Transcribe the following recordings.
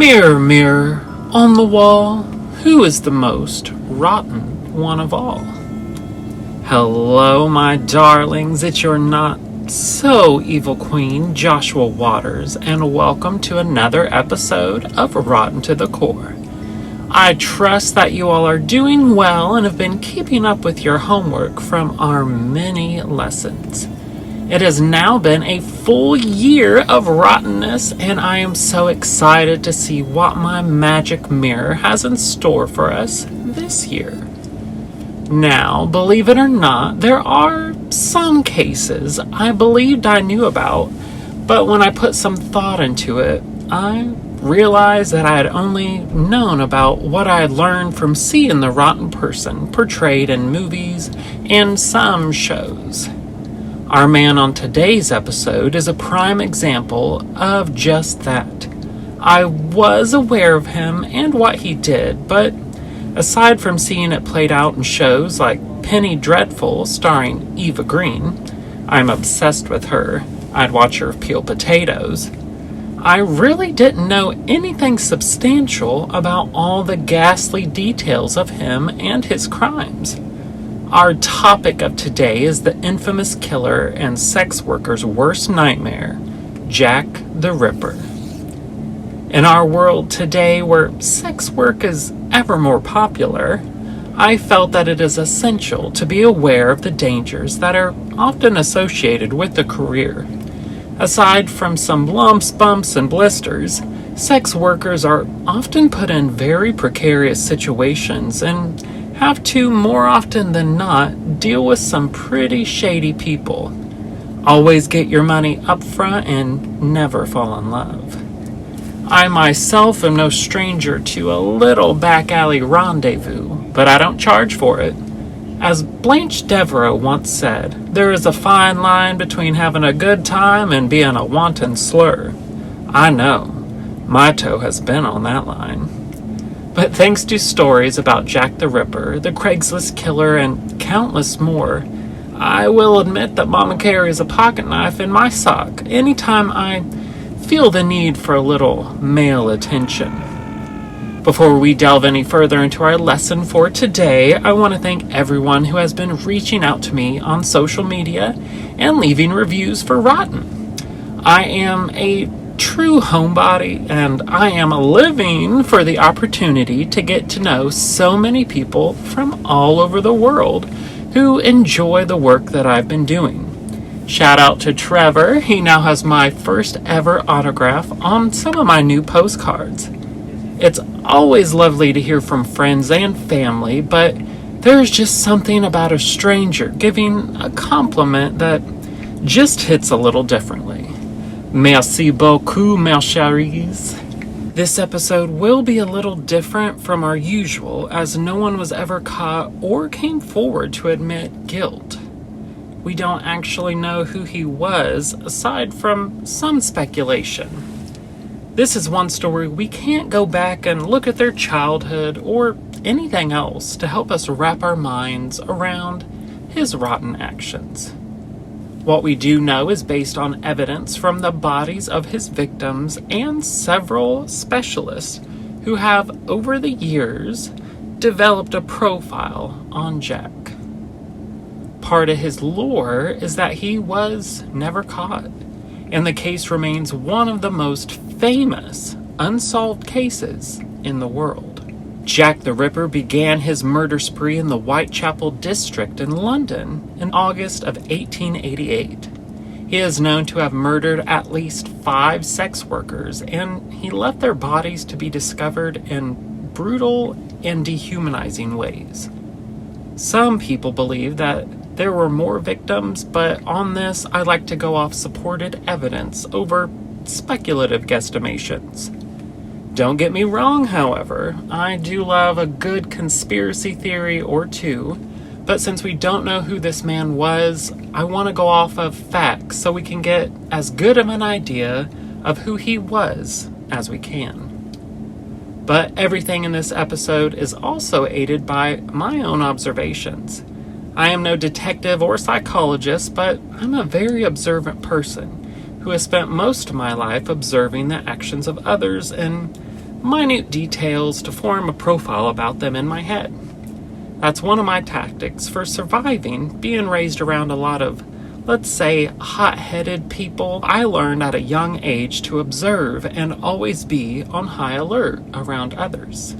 Mirror, mirror, on the wall, who is the most rotten one of all? Hello, my darlings, it's your not so evil queen, Joshua Waters, and welcome to another episode of Rotten to the Core. I trust that you all are doing well and have been keeping up with your homework from our many lessons. It has now been a full year of rottenness, and I am so excited to see what my magic mirror has in store for us this year. Now, believe it or not, there are some cases I believed I knew about, but when I put some thought into it, I realized that I had only known about what I had learned from seeing the rotten person portrayed in movies and some shows. Our man on today's episode is a prime example of just that. I was aware of him and what he did, but aside from seeing it played out in shows like Penny Dreadful starring Eva Green, I'm obsessed with her, I'd watch her peel potatoes, I really didn't know anything substantial about all the ghastly details of him and his crimes. Our topic of today is the infamous killer and sex worker's worst nightmare, Jack the Ripper. In our world today, where sex work is ever more popular, I felt that it is essential to be aware of the dangers that are often associated with the career. Aside from some lumps, bumps, and blisters, sex workers are often put in very precarious situations and have to, more often than not, deal with some pretty shady people. Always get your money upfront and never fall in love. I myself am no stranger to a little back alley rendezvous, but I don't charge for it. As Blanche Devereaux once said, there is a fine line between having a good time and being a wanton slur. I know, my toe has been on that line. But thanks to stories about Jack the Ripper, the Craigslist Killer, and countless more, I will admit that Mama carries a pocket knife in my sock anytime I feel the need for a little male attention. Before we delve any further into our lesson for today, I want to thank everyone who has been reaching out to me on social media and leaving reviews for Rotten. I am a true homebody, and I am living for the opportunity to get to know so many people from all over the world who enjoy the work that I've been doing. Shout out to Trevor. He now has my first ever autograph on some of my new postcards. It's always lovely to hear from friends and family, but there's just something about a stranger giving a compliment that just hits a little differently. Merci beaucoup, mes chéris. This episode will be a little different from our usual, as no one was ever caught or came forward to admit guilt. We don't actually know who he was, aside from some speculation. This is one story we can't go back and look at their childhood or anything else to help us wrap our minds around his rotten actions. What we do know is based on evidence from the bodies of his victims and several specialists who have, over the years, developed a profile on Jack. Part of his lore is that he was never caught, and the case remains one of the most famous unsolved cases in the world. Jack the Ripper began his murder spree in the Whitechapel district in London in August of 1888. He is known to have murdered at least 5 sex workers, and he left their bodies to be discovered in brutal and dehumanizing ways. Some people believe that there were more victims, but on this I like to go off supported evidence over speculative guesstimations. Don't get me wrong, however, I do love a good conspiracy theory or two, but since we don't know who this man was, I want to go off of facts so we can get as good of an idea of who he was as we can. But everything in this episode is also aided by my own observations. I am no detective or psychologist, but I'm a very observant person who has spent most of my life observing the actions of others and minute details to form a profile about them in my head. That's one of my tactics for surviving being raised around a lot of, let's say, hot-headed people. I learned at a young age to observe and always be on high alert around others.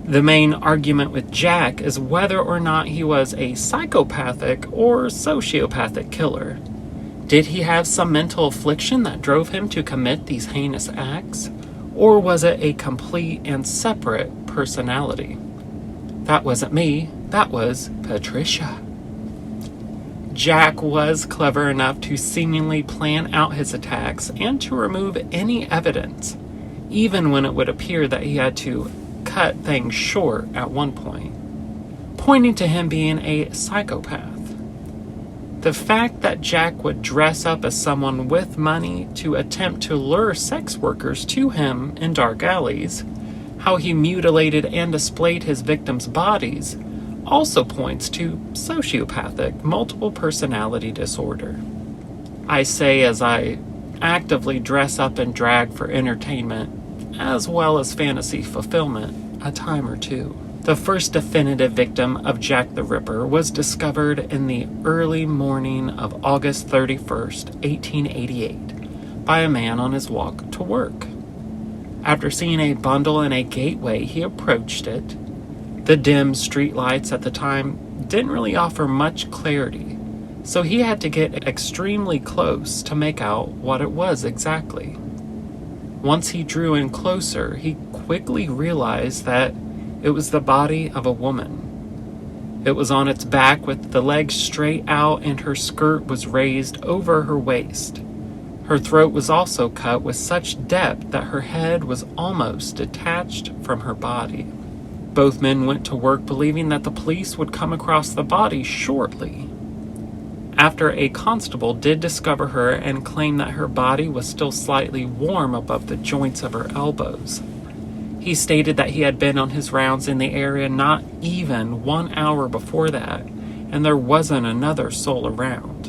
The main argument with Jack is whether or not he was a psychopathic or sociopathic killer. Did he have some mental affliction that drove him to commit these heinous acts? Or was it a complete and separate personality? That wasn't me, that was Patricia. Jack was clever enough to seemingly plan out his attacks and to remove any evidence, even when it would appear that he had to cut things short at one point, pointing to him being a psychopath. The fact that Jack would dress up as someone with money to attempt to lure sex workers to him in dark alleys, how he mutilated and displayed his victims' bodies, also points to sociopathic multiple personality disorder. I say as I actively dress up and drag for entertainment, as well as fantasy fulfillment, a time or two. The first definitive victim of Jack the Ripper was discovered in the early morning of August 31st, 1888, by a man on his walk to work. After seeing a bundle in a gateway, he approached it. The dim street lights at the time didn't really offer much clarity, so he had to get extremely close to make out what it was exactly. Once he drew in closer, he quickly realized that it was the body of a woman. It was on its back with the legs straight out and her skirt was raised over her waist. Her throat was also cut with such depth that her head was almost detached from her body. Both men went to work believing that the police would come across the body shortly. After a constable did discover her and claim that her body was still slightly warm above the joints of her elbows. He stated that he had been on his rounds in the area not even 1 hour before that, and there wasn't another soul around.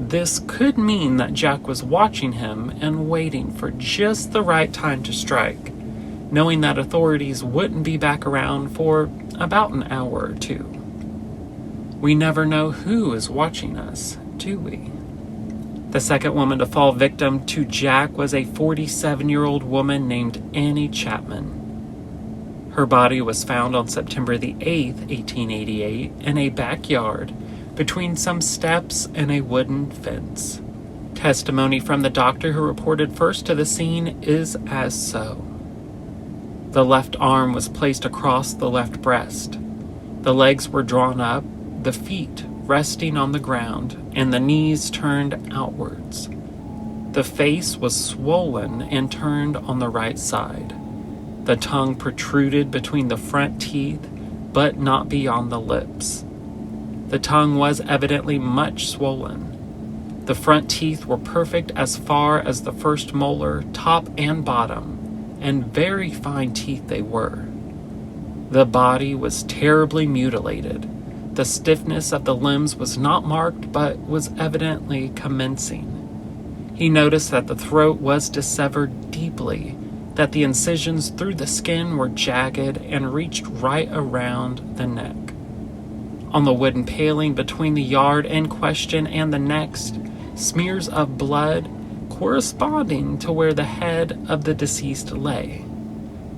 This could mean that Jack was watching him and waiting for just the right time to strike, knowing that authorities wouldn't be back around for about an hour or two. We never know who is watching us, do we? The second woman to fall victim to Jack was a 47-year-old woman named Annie Chapman. Her body was found on September the 8th, 1888, in a backyard between some steps and a wooden fence. Testimony from the doctor who reported first to the scene is as so. The left arm was placed across the left breast. The legs were drawn up, the feet resting on the ground, and the knees turned outwards. The face was swollen and turned on the right side. The tongue protruded between the front teeth, but not beyond the lips. The tongue was evidently much swollen. The front teeth were perfect as far as the first molar, top and bottom, and very fine teeth they were. The body was terribly mutilated. The stiffness of the limbs was not marked, but was evidently commencing. He noticed that the throat was dissevered deeply, that the incisions through the skin were jagged and reached right around the neck. On the wooden paling between the yard in question and the next, smears of blood, corresponding to where the head of the deceased lay,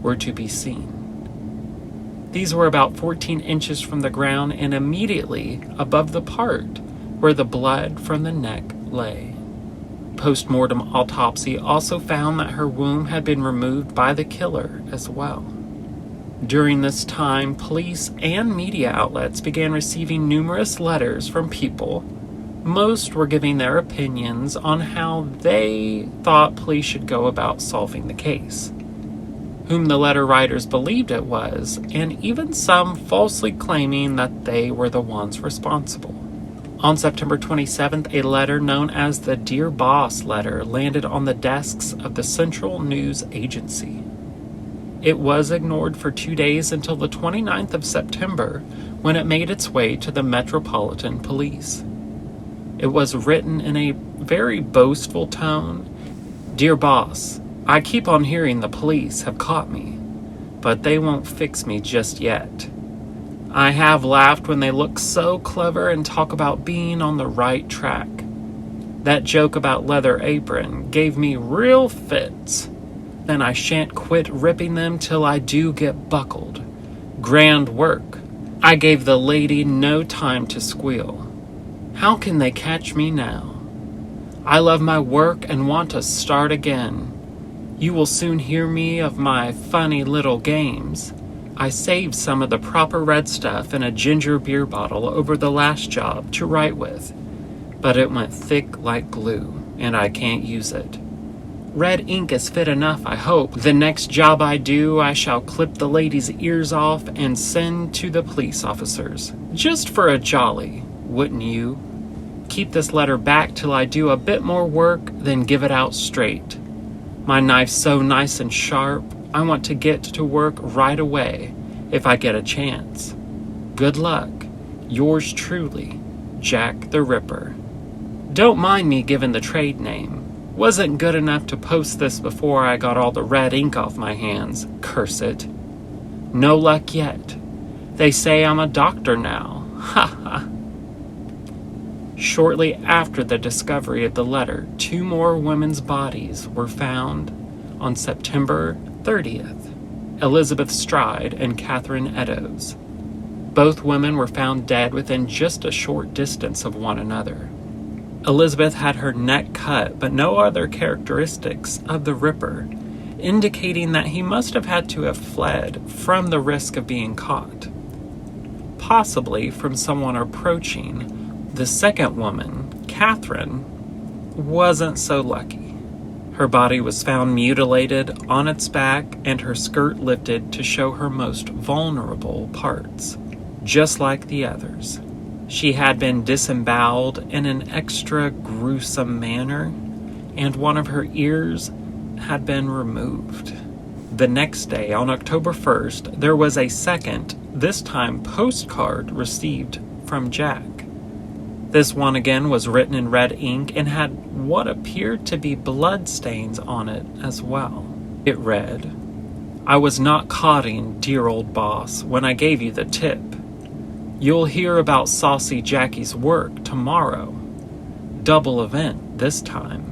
were to be seen. These were about 14 inches from the ground and immediately above the part where the blood from the neck lay. Post-mortem autopsy also found that her womb had been removed by the killer as well. During this time, police and media outlets began receiving numerous letters from people. Most were giving their opinions on how they thought police should go about solving the case, whom the letter writers believed it was, and even some falsely claiming that they were the ones responsible. On September 27th, a letter known as the Dear Boss letter landed on the desks of the Central News Agency. It was ignored for 2 days until the 29th of September, when it made its way to the Metropolitan Police. It was written in a very boastful tone. Dear Boss, I keep on hearing the police have caught me, but they won't fix me just yet. I have laughed when they look so clever and talk about being on the right track. That joke about leather apron gave me real fits. Then I shan't quit ripping them till I do get buckled. Grand work. I gave the lady no time to squeal. How can they catch me now? I love my work and want to start again. You will soon hear me of my funny little games. I saved some of the proper red stuff in a ginger beer bottle over the last job to write with, but it went thick like glue, and I can't use it. Red ink is fit enough, I hope. The next job I do, I shall clip the lady's ears off and send to the police officers. Just for a jolly, wouldn't you? Keep this letter back till I do a bit more work, then give it out straight. My knife's so nice and sharp, I want to get to work right away if I get a chance. Good luck. Yours truly, Jack the Ripper. Don't mind me giving the trade name. Wasn't good enough to post this before I got all the red ink off my hands. Curse it. No luck yet. They say I'm a doctor now. Ha ha. Shortly after the discovery of the letter, 2 more women's bodies were found on September 30th, Elizabeth Stride and Catherine Eddowes. Both women were found dead within just a short distance of one another. Elizabeth had her neck cut, but no other characteristics of the Ripper, indicating that he must have had to have fled from the risk of being caught, possibly from someone approaching. The second woman, Catherine, wasn't so lucky. Her body was found mutilated on its back and her skirt lifted to show her most vulnerable parts, just like the others. She had been disemboweled in an extra gruesome manner, and one of her ears had been removed. The next day, on October 1st, there was a second, this time postcard, received from Jack. This one again was written in red ink and had what appeared to be blood stains on it as well. It read, "I was not codding, dear old boss, when I gave you the tip. You'll hear about Saucy Jackie's work tomorrow. Double event this time."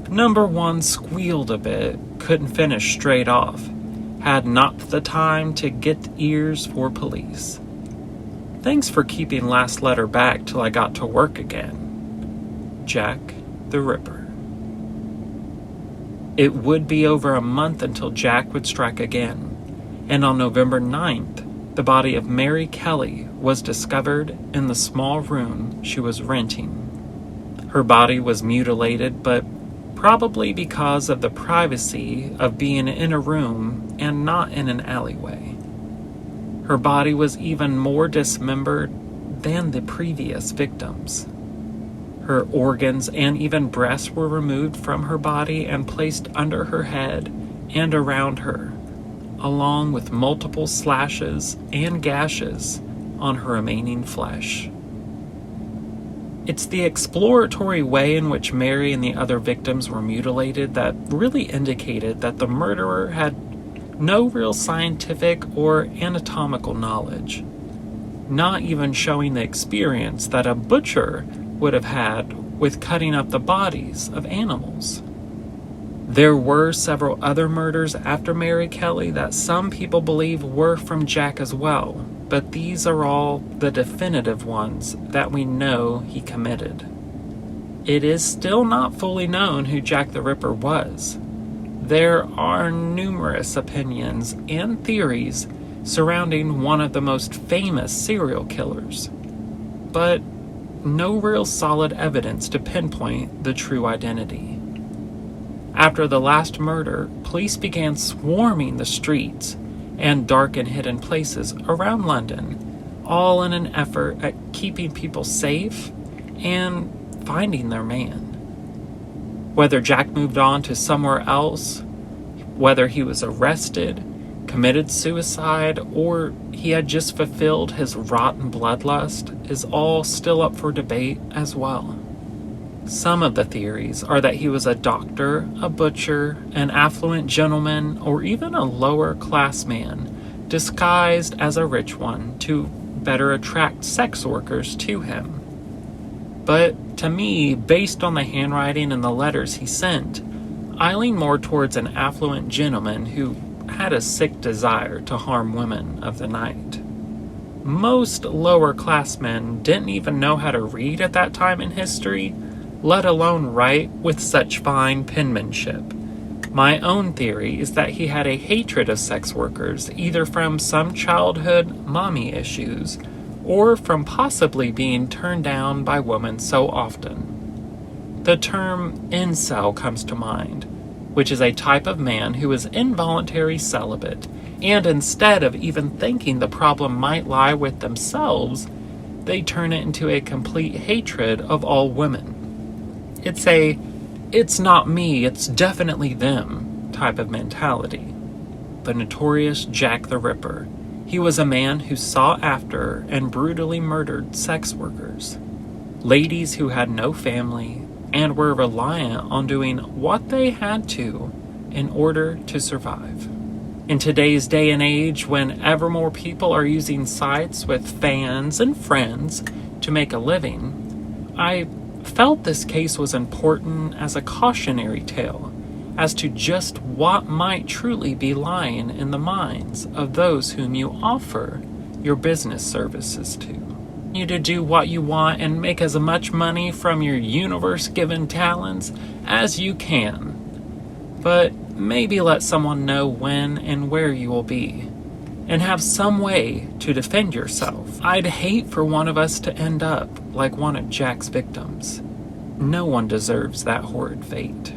Number 1 squealed a bit, couldn't finish straight off, had not the time to get ears for police. Thanks for keeping last letter back till I got to work again. Jack the Ripper. It would be over a month until Jack would strike again, and on November 9th, the body of Mary Kelly was discovered in the small room she was renting. Her body was mutilated, but probably because of the privacy of being in a room and not in an alleyway. Her body was even more dismembered than the previous victims. Her organs and even breasts were removed from her body and placed under her head and around her, along with multiple slashes and gashes on her remaining flesh. It's the exploratory way in which Mary and the other victims were mutilated that really indicated that the murderer had no real scientific or anatomical knowledge, not even showing the experience that a butcher would have had with cutting up the bodies of animals. There were several other murders after Mary Kelly that some people believe were from Jack as well, but these are all the definitive ones that we know he committed. It is still not fully known who Jack the Ripper was. There are numerous opinions and theories surrounding one of the most famous serial killers, but no real solid evidence to pinpoint the true identity. After the last murder, police began swarming the streets and dark and hidden places around London, all in an effort at keeping people safe and finding their man. Whether Jack moved on to somewhere else, whether he was arrested, committed suicide, or he had just fulfilled his rotten bloodlust is all still up for debate as well. Some of the theories are that he was a doctor, a butcher, an affluent gentleman, or even a lower class man, disguised as a rich one to better attract sex workers to him. But to me, based on the handwriting and the letters he sent, I lean more towards an affluent gentleman who had a sick desire to harm women of the night. Most lower class men didn't even know how to read at that time in history, let alone write with such fine penmanship. My own theory is that he had a hatred of sex workers, either from some childhood mommy issues, or from possibly being turned down by women so often. The term incel comes to mind, which is a type of man who is involuntary celibate, and instead of even thinking the problem might lie with themselves, they turn it into a complete hatred of all women. It's not me, it's definitely them type of mentality. The notorious Jack the Ripper. He was a man who sought after and brutally murdered sex workers, ladies who had no family and were reliant on doing what they had to in order to survive. In today's day and age, when ever more people are using sites with fans and friends to make a living, I felt this case was important as a cautionary tale as to just what might truly be lying in the minds of those whom you offer your business services to. You to do what you want and make as much money from your universe-given talents as you can, but maybe let someone know when and where you will be, and have some way to defend yourself. I'd hate for one of us to end up like one of Jack's victims. No one deserves that horrid fate.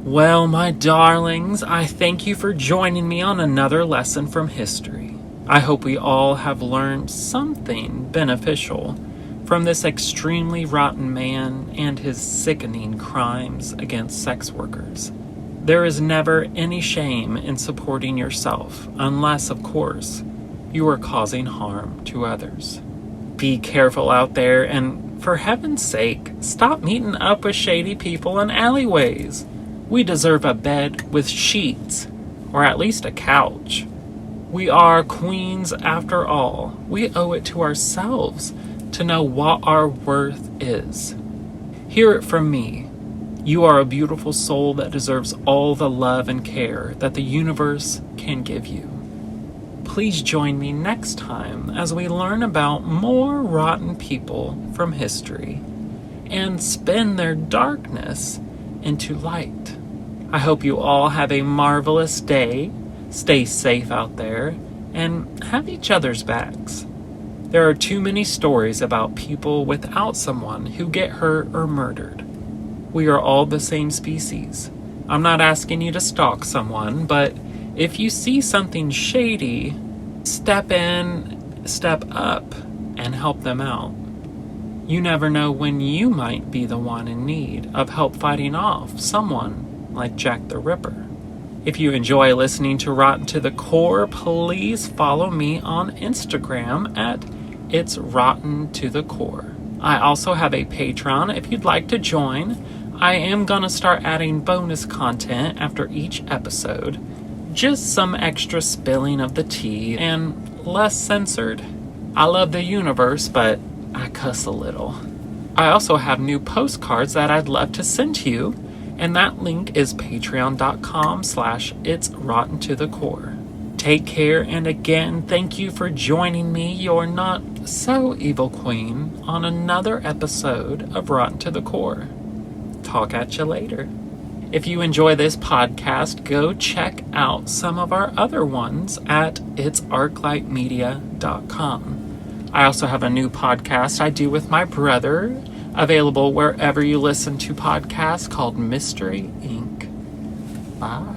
Well, my darlings, I thank you for joining me on another lesson from history. I hope we all have learned something beneficial from this extremely rotten man and his sickening crimes against sex workers. There is never any shame in supporting yourself, unless, of course, you are causing harm to others. Be careful out there, and for heaven's sake, stop meeting up with shady people in alleyways. We deserve a bed with sheets, or at least a couch. We are queens after all. We owe it to ourselves to know what our worth is. Hear it from me. You are a beautiful soul that deserves all the love and care that the universe can give you. Please join me next time as we learn about more rotten people from history and spin their darkness into light. I hope you all have a marvelous day. Stay safe out there and have each other's backs. There are too many stories about people without someone who get hurt or murdered. We are all the same species. I'm not asking you to stalk someone, but if you see something shady, step in, step up, and help them out. You never know when you might be the one in need of help fighting off someone like Jack the Ripper. If you enjoy listening to Rotten to the Core, please follow me on Instagram at It's Rotten to the Core. I also have a Patreon if you'd like to join. I am going to start adding bonus content after each episode. Just some extra spilling of the tea and less censored. I love the universe, but I cuss a little. I also have new postcards that I'd love to send to you, and that link is patreon.com/It's Rotten to the Core. Take care, and again, thank you for joining me, your not so evil queen, on another episode of Rotten to the Core. Talk at you later. If you enjoy this podcast, go check out some of our other ones at itsarclightmedia.com. I also have a new podcast I do with my brother, available wherever you listen to podcasts, called Mystery Inc. Bye.